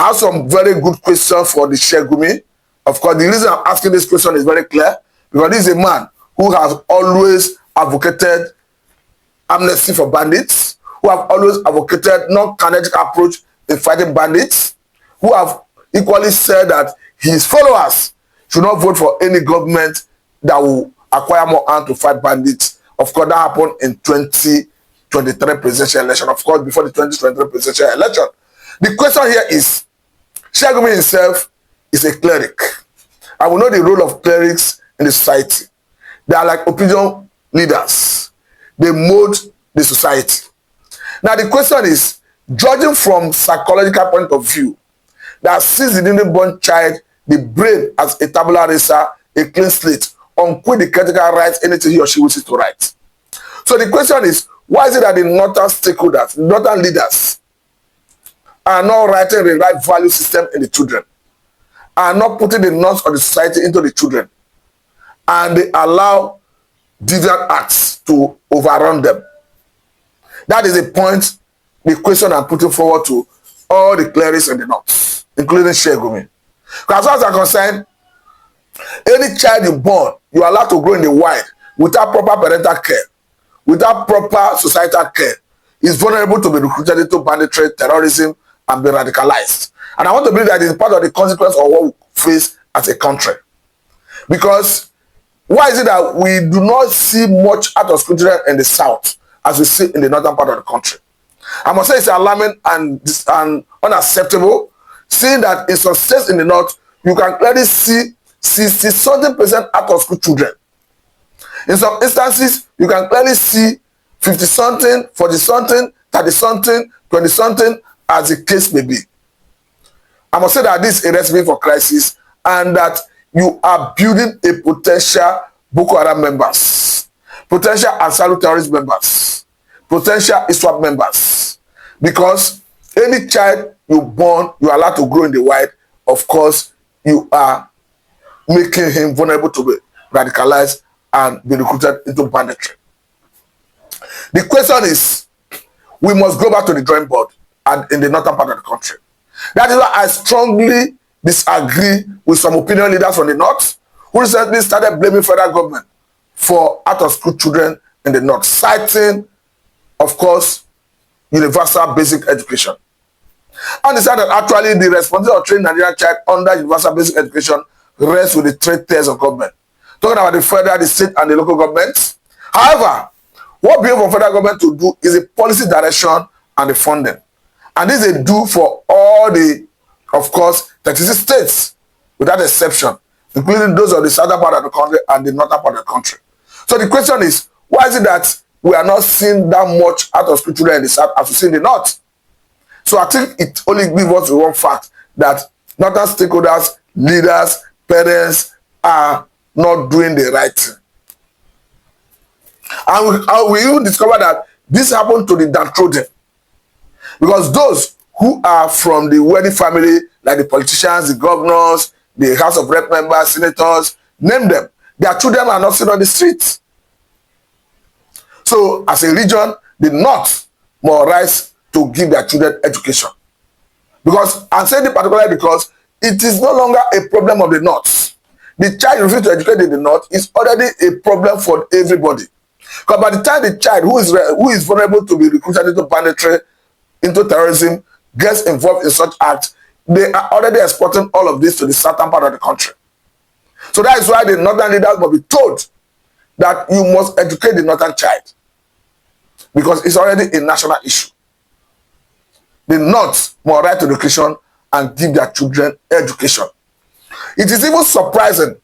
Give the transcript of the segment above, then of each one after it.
have some very good questions for the Sheikh Gumi. Of course, the reason I'm asking this question is very clear, because this is a man who has always advocated amnesty for bandits, who have always advocated non-kinetic approach in fighting bandits, who have equally said that his followers should not vote for any government that will acquire more arms to fight bandits. Of course, that happened in 2023 presidential election. Of course, before the 2023 presidential election. The question here is, Sheikh Gumi himself is a cleric. And we know the role of clerics in the society. They are like opinion leaders. They mold the society. Now the question is, judging from psychological point of view, that since the newborn child, the brain as a tabula rasa, a clean slate, on which the critical writes anything he or she wishes to write. So the question is, why is it that the northern stakeholders, the northern leaders, are not writing the right value system in the children, are not putting the norms of the society into the children, and they allow deviant acts to overrun them? That is the point, the question I'm putting forward to all the clerics in the north, including Sheikh Gumi. Because as far as I'm concerned, any child you born, you are allowed to grow in the wild without proper parental care, without proper societal care, is vulnerable to be recruited into banditry, terrorism, and be radicalized. And I want to believe that it is part of the consequence of what we face as a country. Because why is it that we do not see much out of school children in the south as we see in the northern part of the country? I must say it's alarming and unacceptable, seeing that in some states in the north, you can clearly see 60-something% out of school children. In some instances, you can clearly see 50-something, 40-something, 30-something, 20-something, as the case may be. I must say that this is a recipe for crisis, and that you are building a potential Boko Haram members, potential Ansar terrorist members, potential ISWAP members. Because any child you born, you are allowed to grow in the wild, of course, you are making him vulnerable to be radicalized and be recruited into banditry. The question is, we must go back to the drawing board and in the northern part of the country. That is why I strongly disagree with some opinion leaders from the north who recently started blaming federal government for out-of-school children in the north, citing, of course, universal basic education. And they said that actually the responsibility of training Nigerian child under universal basic education rests with the three tiers of government. Talking about the federal, the state, and the local governments. However, what we have for federal government to do is a policy direction and the funding. And this they do for all the, of course, 36 states, without exception, including those of the southern part of the country and the northern part of the country. So the question is, why is it that we are not seeing that much out of school children in the south as we see in the north? So I think it only gives us one fact, that northern stakeholders, leaders, parents are not doing the right thing. And we even discover that this happened to the downtrodden. Because those who are from the wealthy family, like the politicians, the governors, the House of Rep members, senators, name them, their children are not seen on the streets. So as a region, the north must rise to give their children education. Because I'm saying it particularly because it is no longer a problem of the north. The child refusing to educate in the north is already a problem for everybody. Because by the time the child who is vulnerable to be recruited into banditry, into terrorism, gets involved in such acts, they are already exporting all of this to the southern part of the country. So that is why the northern leaders must be told that you must educate the northern child, because it's already a national issue. The north must right to education and give their children education. It is even surprising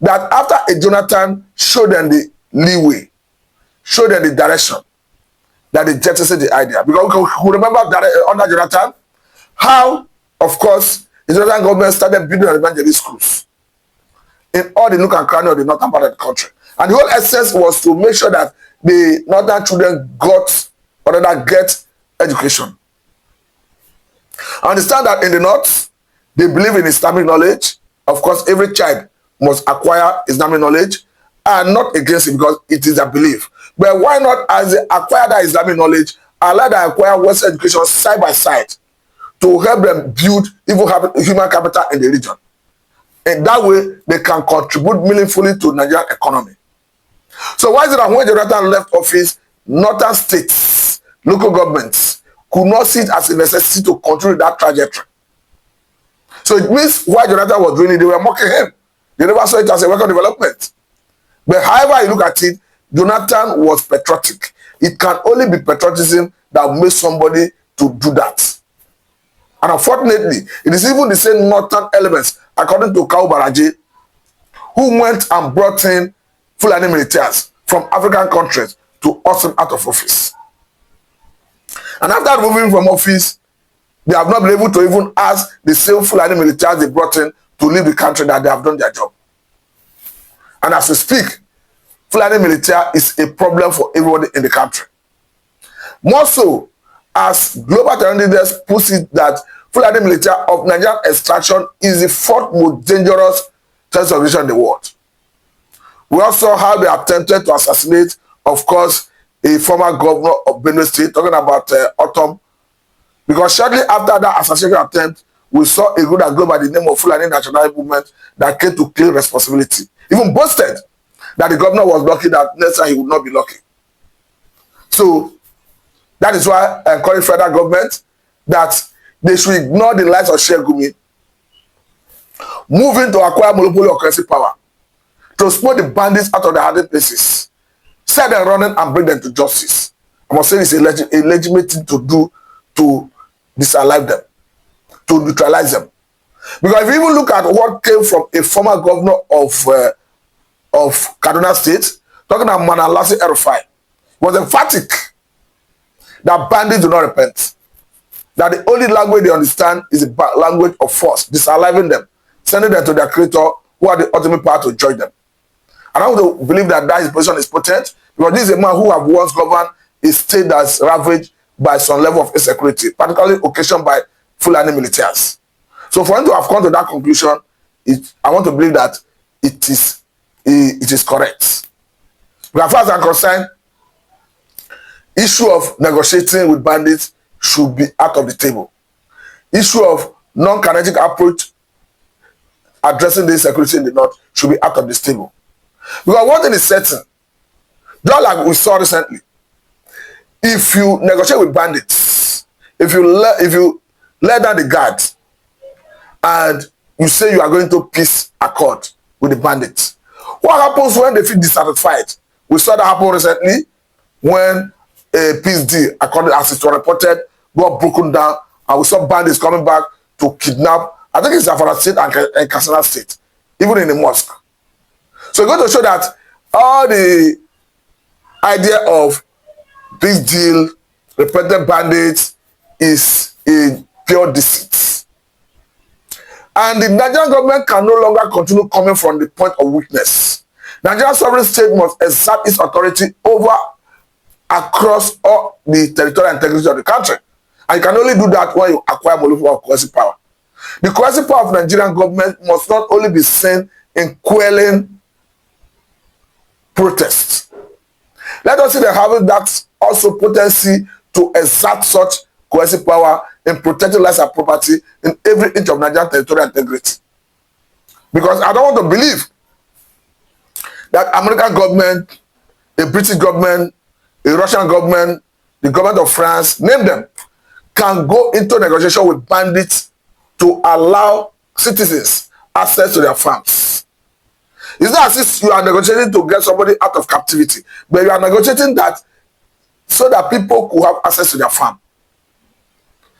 that after a Jonathan showed them the leeway, showed them the direction, that they jettisoned the idea. Because we remember that under Jonathan, how, of course, the Jonathan government started building evangelist schools in all the nook and cranny of the northern part of the country. And the whole essence was to make sure that the northern children get education. I understand that in the north, they believe in Islamic knowledge. Of course, every child must acquire Islamic knowledge, and not against it because it is a belief. But why not, as they acquire that Islamic knowledge, allow them to acquire Western education side by side to help them build even human capital in the region. In that way, they can contribute meaningfully to Nigerian economy. So why is it that when Jonathan left office, northern states, local governments could not see it as a necessity to continue that trajectory? So it means why Jonathan was doing it, they were mocking him. They never saw it as a welcome development. But however you look at it, Jonathan was patriotic. It can only be patriotism that will make somebody to do that. And unfortunately, it is even the same northern elements, according to Kawu Baraje, who went and brought in Fulani militaries from African countries to oust him out of office. And after moving from office, they have not been able to even ask the same Fulani militaries they brought in to leave the country that they have done their job. And as we speak, Fulani military is a problem for everybody in the country. More so, as global terrorist leaders puts it that Fulani military of Nigerian extraction is the fourth most dangerous terrorist organization in the world. We also saw how they attempted to assassinate, of course, a former governor of Benue State, talking about Autumn. Because shortly after that assassination attempt, we saw a group that go by the name of Fulani National Movement that came to claim responsibility. Even boasted that the governor was lucky, that next time he would not be lucky. So that is why I encourage federal government that they should ignore the likes of Sheikh Gumi, moving to acquire monopoly or currency power, to expose the bandits out of their hiding places, set them running and bring them to justice. I must say it's a legitimate thing to do to disalive them, to neutralize them. Because if you even look at what came from a former governor of Kaduna State, talking about Manalasi Erufai, was emphatic that bandits do not repent. That the only language they understand is the language of force, disaliving them, sending them to their creator, who are the ultimate power to judge them. And I want to believe that his position is potent, because this is a man who have once governed a state that's ravaged by some level of insecurity, particularly occasioned by Fulani militaries. So for him to have come to that conclusion, I want to believe that it is correct. But as far as I'm concerned, issue of negotiating with bandits should be out of the table. Issue of non-kinetic approach addressing the insecurity in the north should be out of this table. Because one thing is certain, just like we saw recently, if you negotiate with bandits, if you let down the guard and you say you are going to peace accord with the bandits, what happens when they feel dissatisfied? We saw that happen recently when a peace deal, according as it was reported, got broken down, and we saw bandits coming back to kidnap, I think it's Zamfara State and Katsina State, even in the mosque. So it's going to show that all the idea of peace deal, repentant bandits is a pure deceit. And the Nigerian government can no longer continue coming from the point of weakness. Nigerian sovereign state must exert its authority across all the territorial integrity of the country. And you can only do that when you acquire monopoly of coercive power. The coercive power of the Nigerian government must not only be seen in quelling protests. Let us see them having that also potency to exert such coercive power in protecting lives and property in every inch of Nigerian territorial integrity. Because I don't want to believe that American government, the British government, the Russian government, the government of France, name them, can go into negotiation with bandits to allow citizens access to their farms. It's not as if you are negotiating to get somebody out of captivity, but you are negotiating that so that people could have access to their farm.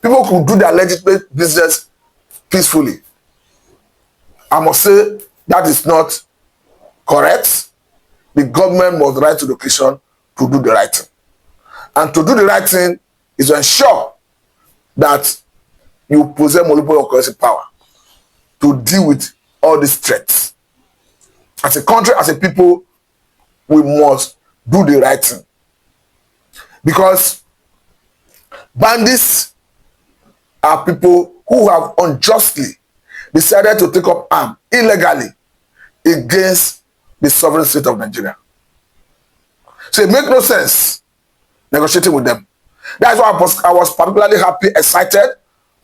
People could do their legitimate business peacefully. I must say that is not correct. The government must rise to the occasion to do the right thing. And to do the right thing is to ensure that you possess monopoly of coercive power to deal with all these threats. As a country, as a people, we must do the right thing. Because bandits are people who have unjustly decided to take up arms illegally against the sovereign state of Nigeria. So it makes no sense negotiating with them. That's why I was particularly happy, excited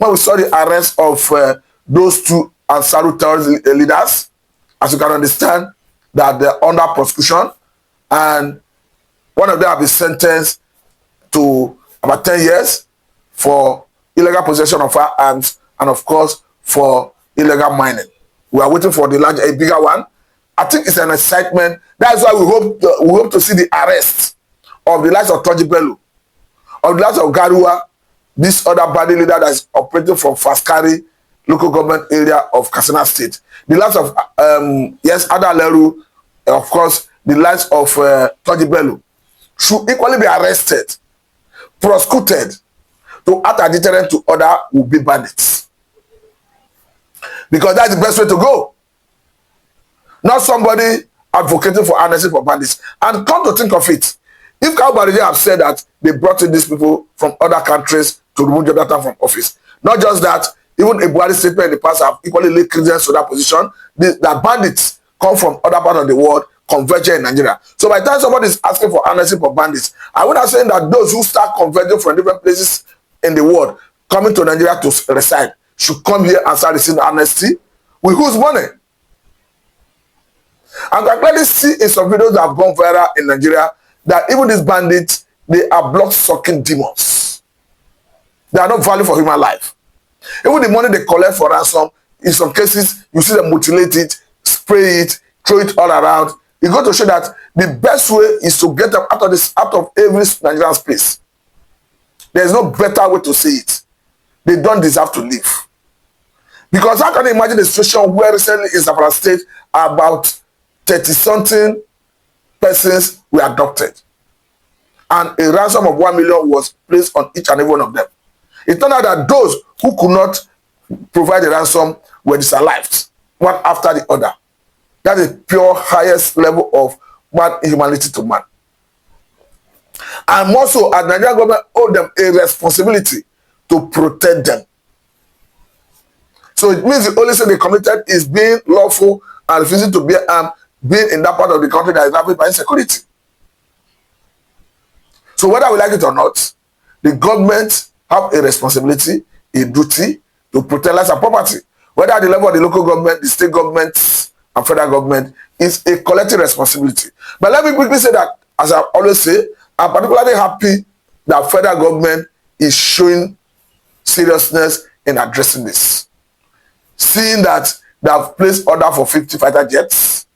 when we saw the arrest of those two Ansaru terrorist leaders, as you can understand, that they're under prosecution, and one of them have been sentenced to about 10 years for illegal possession of firearms and, of course, for illegal mining. We are waiting for the larger, a bigger one. I think it's an excitement. That's why we hope to see the arrest of the likes of Toji Bello, of the likes of Garua, this other body leader that is operating from Faskari local government area of Katsina State. The likes of yes, Ada Leru, of course, the likes of Toji Bello should equally be arrested, prosecuted, to act as deterrent to other would-be bandits. Because that's the best way to go. Not somebody advocating for amnesty for bandits. And come to think of it, if Kawubarije have said that they brought in these people from other countries to remove Jonathan from office, not just that, even a Buhari statement in the past have equally laid credence to that position, that bandits come from other parts of the world, converging in Nigeria. So by the time somebody is asking for amnesty for bandits, I would have said that those who start converging from different places in the world, coming to Nigeria to reside, should come here and start receiving amnesty. With whose money? And I clearly see in some videos that have gone viral in Nigeria that even these bandits, they are blood-sucking demons. They are not value for human life. Even the money they collect for ransom, in some cases, you see them mutilate it, spray it, throw it all around. It's going to show that the best way is to get them out of every Nigerian space. There is no better way to say it. They don't deserve to live. Because how can you imagine a situation where recently in Zamfara State about 30-something persons were abducted, and a ransom of 1 million was placed on each and every one of them. It turned out that those who could not provide the ransom were disallowed, one after the other. That is pure highest level of man humanity to man. And more so, as Nigerian government owed them a responsibility to protect them. So it means the only thing they committed is being lawful and refusing to bear arms, being in that part of the country that is ravaged by insecurity. So whether we like it or not, the government have a responsibility, a duty to protect lives and property. Whether at the level of the local government, the state governments, and federal government, is a collective responsibility. But let me quickly say that, as I always say, I'm particularly happy that federal government is showing seriousness in addressing this. Seeing that they have placed order for 50 fighter jets,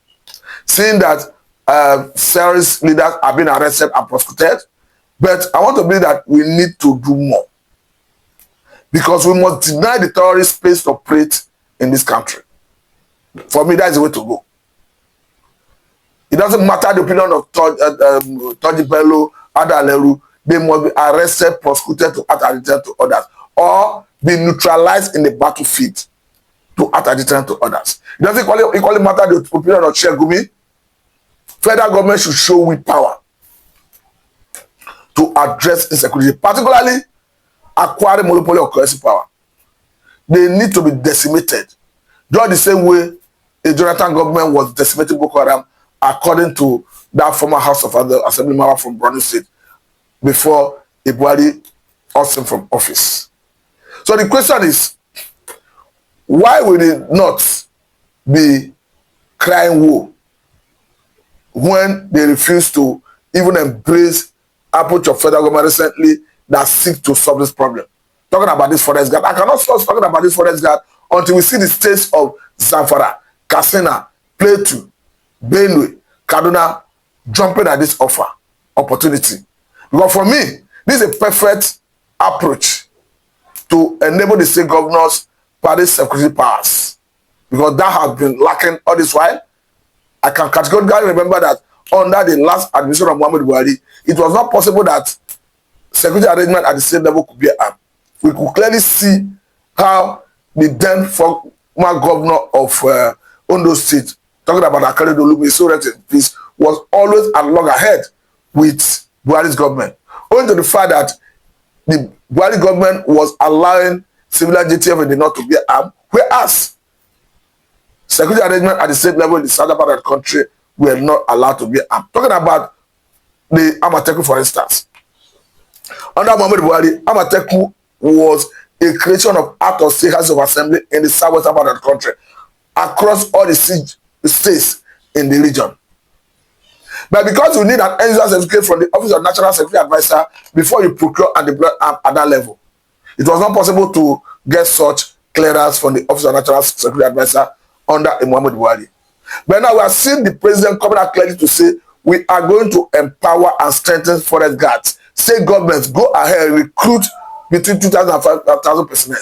seeing that terrorist leaders have been arrested and prosecuted, but I want to believe that we need to do more. Because we must deny the terrorist space to operate in this country. For me, that's the way to go. It doesn't matter the opinion of Toji Bello, Ada Leru, they must be arrested, prosecuted to act as deterrent to others, or be neutralized in the battlefield to act as deterrent to others. It doesn't equally matter the opinion of Sheikh Gumi. Federal government should show with power to address insecurity, particularly acquiring monopoly of coercive power. They need to be decimated. Just the same way a Jonathan government was decimating Boko Haram, according to that former House of Assembly member from Borno State, before Buhari ousted him from office. So the question is, why will they not be crying woe when they refuse to even embrace approach of federal government recently that seek to solve this problem? Talking about this forest guard, I cannot stop talking about this forest guard until we see the states of Zamfara, Katsina, Plateau, Benue, Kaduna jumping at this opportunity. Because for me, this is a perfect approach to enable the state governors parade security powers. Because that has been lacking all this while. I can categorically remember that under the last administration of Muhammad Buhari, it was not possible that security arrangement at the state level could be armed. We could clearly see how the then former governor of Ondo State, talking about Akere Dolumi, so rest in peace, was always a loggerhead with Buhari's government, owing to the fact that the Buhari government was allowing civilian JTF in the north to be armed, whereas security arrangement at the state level in the southern part of the country were not allowed to be armed. Talking about the Amateku, for instance. Under Muhammad Buhari, Amateku was a creation of out-of-state House of Assembly in the southwestern part of the country, across all the states in the region. But because you need an end-user certificate from the Office of National Security Advisor before you procure and deploy at that level, it was not possible to get such clearance from the Office of National Security Advisor under Muhammad Buhari. But now we are seeing the president coming out clearly to say we are going to empower and strengthen forest guards. State governments, go ahead and recruit between 2,000 and 5,000 personnel.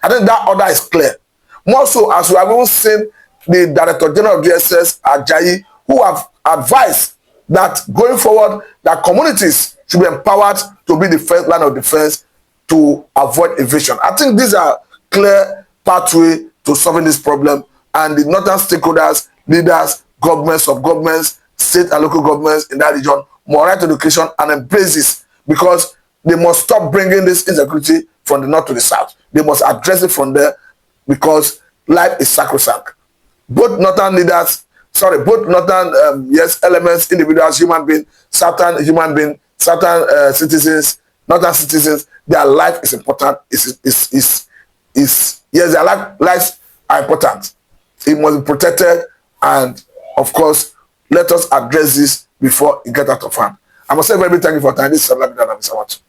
I think that order is clear. More so, as we have even seen the Director General of DSS, Ajayi, who have advised that going forward, that communities should be empowered to be the first line of defense to avoid invasion. I think these are clear pathway to solving this problem, and the northern stakeholders, leaders, governments of governments, state and local governments in that region must right education and embrace this, because they must stop bringing this insecurity from the north to the south. They must address it from there, because life is sacrosanct. Both northern leaders, both northern elements, individuals, human beings, southern human beings, southern citizens, northern citizens, their life is important. Yes, their lives are important. It must be protected, and of course, let us address this before it gets out of hand. I must say very big thank you for your time. This is Mr.